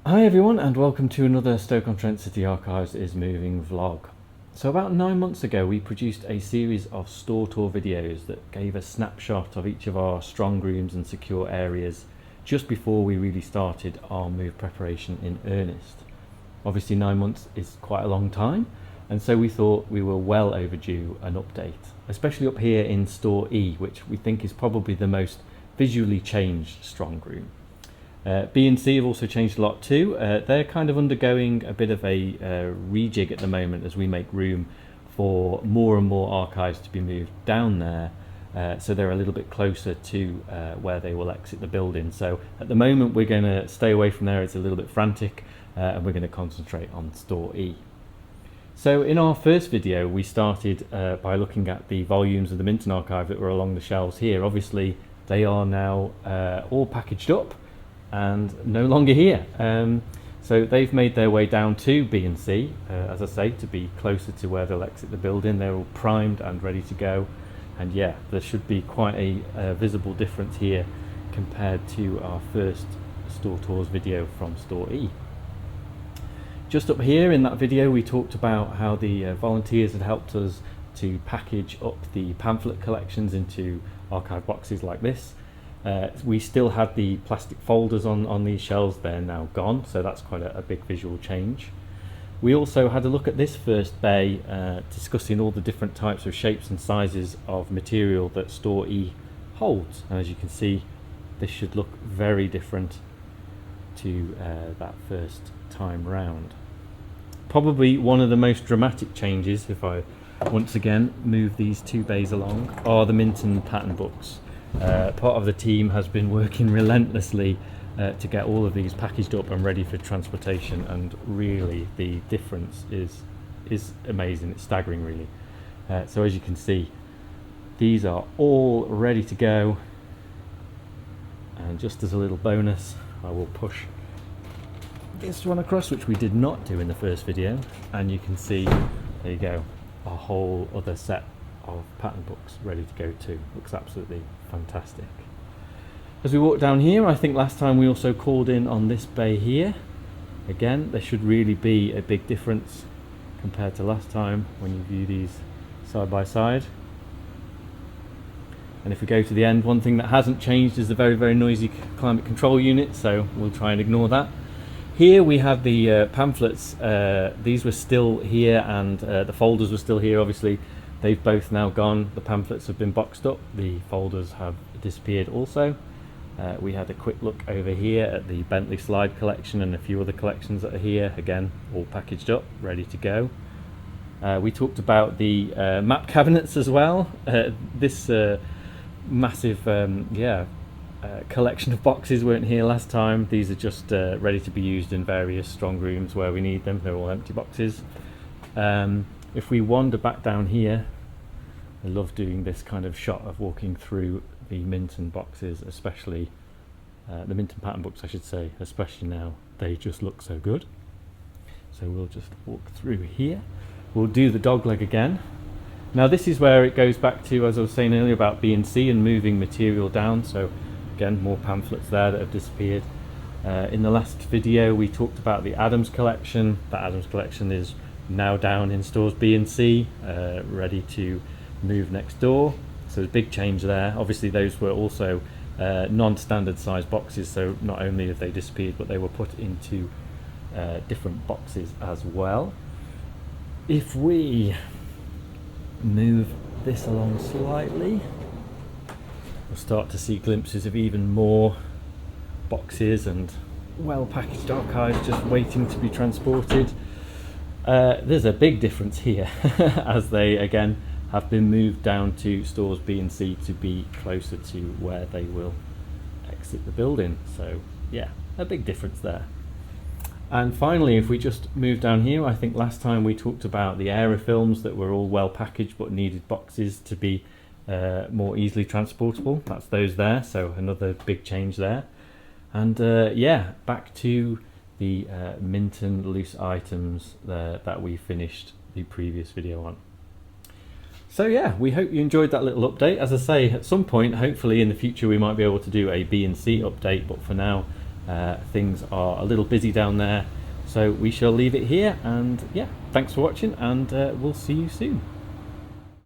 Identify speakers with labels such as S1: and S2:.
S1: Hi everyone and welcome to another Stoke-on-Trent City Archives is Moving vlog. So about 9 months ago we produced a series of store tour videos that gave a snapshot of each of our strong rooms and secure areas just before we really started our move preparation in earnest. Obviously 9 months is quite a long time, and so we thought we were well overdue an update, especially up here in Store E, which we think is probably the most visually changed strong room. B and C have also changed a lot too. They're kind of undergoing a bit of a rejig at the moment as we make room for more and more archives to be moved down there, so they're a little bit closer to where they will exit the building. So at the moment we're going to stay away from there, it's a little bit frantic, and we're going to concentrate on Store E. So in our first video we started by looking at the volumes of the Minton archive that were along the shelves here. Obviously they are now all packaged up and no longer here. So they've made their way down to B and C, as I say, to be closer to where they'll exit the building. They're all primed and ready to go. And yeah, there should be quite a visible difference here compared to our first store tours video from Store E. Just up here in that video we talked about how the volunteers had helped us to package up the pamphlet collections into archive boxes like this. We still had the plastic folders on these shelves. They're now gone, so that's quite a big visual change. We also had a look at this first bay, discussing all the different types of shapes and sizes of material that Store E holds, and as you can see this should look very different to that first time round. Probably one of the most dramatic changes, if I once again move these two bays along, are the Minton pattern books. Part of the team has been working relentlessly to get all of these packaged up and ready for transportation, and really the difference is amazing. It's staggering really. So as you can see, these are all ready to go, and just as a little bonus I will push this one across, which we did not do in the first video, and you can see, there you go, a whole other set of pattern books ready to go too. Looks absolutely fantastic. As we walk down here, I think last time we also called in on this bay here. Again, there should really be a big difference compared to last time when you view these side by side. And if we go to the end, one thing that hasn't changed is the very noisy climate control unit, so we'll try and ignore that. Here we have the pamphlets. These were still here, and the folders were still here. Obviously they've both now gone. The pamphlets have been boxed up, the folders have disappeared also. We had a quick look over here at the Bentley slide collection and a few other collections that are here, again all packaged up, ready to go. We talked about the map cabinets as well. This massive collection of boxes weren't here last time. These are just ready to be used in various strong rooms where we need them. They're all empty boxes. If we wander back down here, I love doing this kind of shot of walking through the Minton boxes, especially the Minton pattern books I should say, especially now. They just look so good. So we'll just walk through here. We'll do the dog leg again. Now this is where it goes back to, as I was saying earlier, about B and C and moving material down. So again, more pamphlets there that have disappeared. In the last video we talked about the Adams collection. That Adams collection is now down in stores B and C, ready to move next door. So there's a big change there. Obviously those were also non-standard size boxes, so not only have they disappeared but they were put into different boxes as well. If we move this along slightly, we'll start to see glimpses of even more boxes and well packaged archives just waiting to be transported. There's a big difference here as they again have been moved down to stores B and C to be closer to where they will exit the building. So yeah, a big difference there. And finally, if we just move down here, I think last time we talked about the aerofilms that were all well packaged but needed boxes to be more easily transportable. That's those there, so another big change there. And yeah, back to the Minton loose items that we finished the previous video on. So yeah, we hope you enjoyed that little update. As I say, at some point, hopefully in the future, we might be able to do a B and C update, but for now, things are a little busy down there. So we shall leave it here, and yeah, thanks for watching, and we'll see you soon.